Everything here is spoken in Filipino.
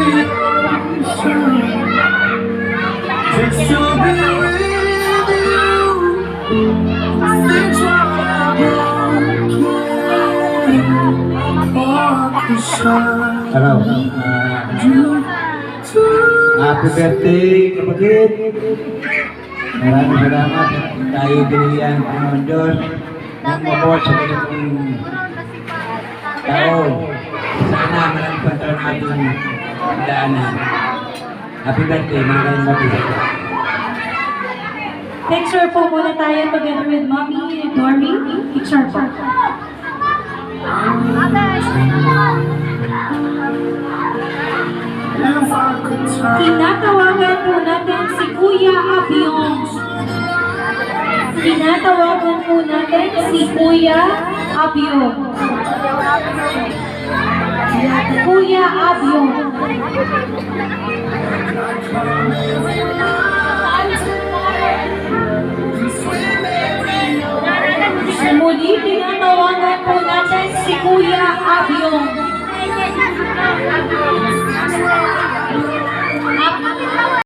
Just to be with you, things are broken. Hello. Happy birthday, kapatid. Maraming salamat. Tayo binigyan ng Panginoon Diyos ng mabot sa ganitong taon. Sana maraming pantawang ating daanan. Happy birthday, mga kayong mabibig. Picture po muna tayo together with Mommy Dormy. Picture po. Tinatawagan po natin si Kuya Abion. Tinatawagan po natin si Kuya Abion. Kuya Abion. Muli, tinatawagan po natin si Kuya Abion.